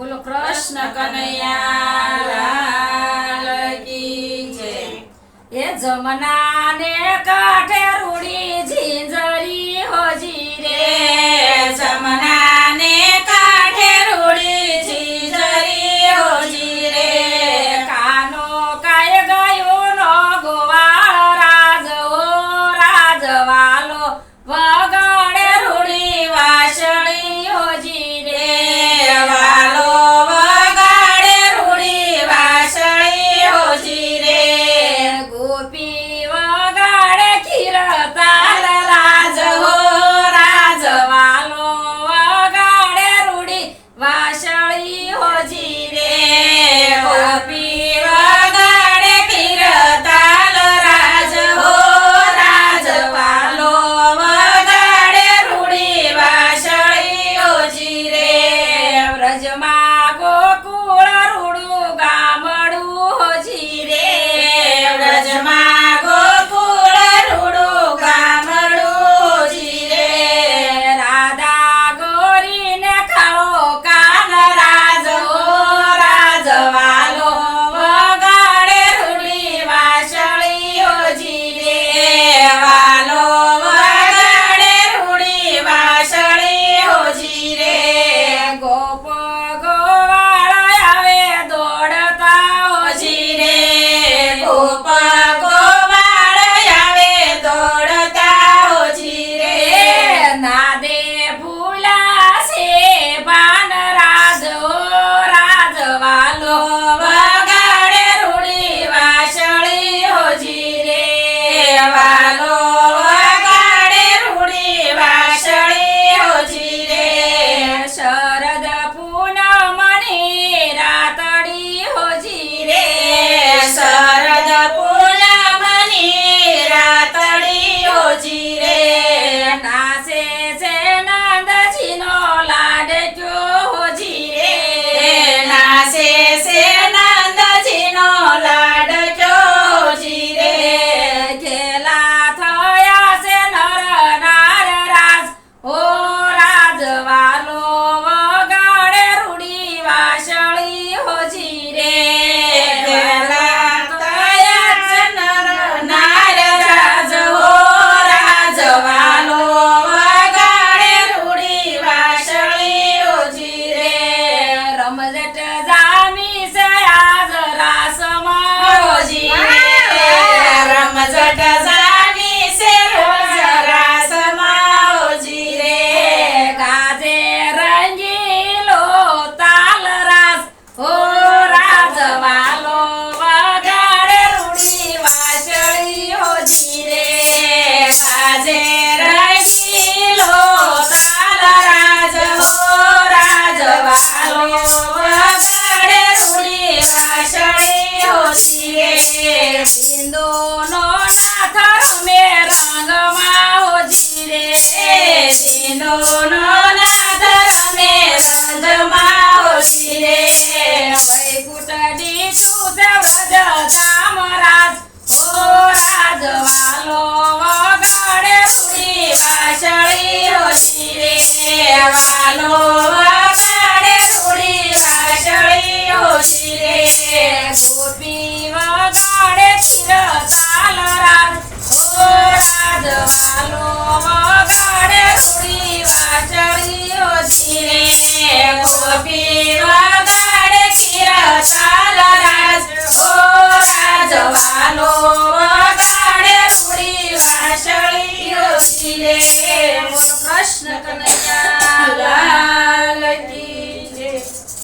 બોલો કૃષ્ણ કનૈયા લાલ કી જય। એ જમના ને કાંઠે રૂડી ઝીંઝરી હોજી રે, જમના ને કાંઠે રૂડી ઝીંઝરી હોજી રે, કાનો કાય ગયો નો ગોવાળ રાજ હો રાજવાલો વગાડે રૂડી વાસળી હોજી રે, વાલો વગાડે રૂડી વાસળી હોજી રે, ગોપી વગાડે ખીરતાલ રાજ હો રાજવાલો વગાડે રૂડી વાસળી હોજી રે, ગોપી વગાડે ખીરતાલ રાજ હો રાજવાલો વગાડે રૂડી વાસળી હોજી રે, વ્રજમાં ગોકુળ રૂડું ગામડું હોજી રે, વ્રજમાં ગોકુળ રૂડું ગામડું હોજી રે, રાધા ગોરીને ખાઓ કાન રાજ હો રાજવાલો વગાડે રૂડી વાસળી હોજી રે, વાલો વગાડે રૂડી વાસળી હોજી રે, ગોપ ગોવાળ આવે દોડતા હોજી રે, ગોપ ગોવાળ આવે દોડતા હોજી રે, નાદે ભૂલાશે પાન રાજ હો રાજવાલો વગાડે રૂડી વાસળી હોજી રે, વાલો વગાડે રૂડી વાસળી હોજી રે, શરદ પૂનમની રાતડી હોજી રે, શરદ પૂનમની રાતડી હોજી રે, નાસે છે નંદજીનો લાડક્યો હોજી રે, નાસે છે નંદજીનો લાડક્યો હોજી રે, ખેલા થયા છે નર નાર રાજ હો રાજવાલો વગાડે રૂડી વાસળી હોજી રે, ખેલા થયા છે નર નાર રાજ હો રાજવાલો વગાડે રૂડી વાસળી હોજી રે, રમઝટ જામી છે આજ રાસમાં હોજી રે, રમઝટ જામી છે રોજ રાસમાં હોજી રે, ગાજે રંગીલો તાલ રાસ હો રાજવાલો વગાડે રૂડી વાસળી હોજી રે, ગાજે રંગીલો તાલ રાજ હો રાજવાલો વગાડે રૂડી વાસળી હોજી રે, સિંધુનો નાથ રમે રંગમાં હોજી રે, સિંધુનો નાદ રમે રંગમાં હોજી રે, વૈકુંઠની તું વ્રજ ધામ રાજ હો રાજવાલો વગાડે રૂડી વાસળી હોજી રે, વાલો વગાડે રૂડી વાસળી હોજી રે, ગોપી વગાડે ખીરતાલ રાજ હો રાજવાલો વગાડે રૂડી વાસળી હોજી રે, ગોપી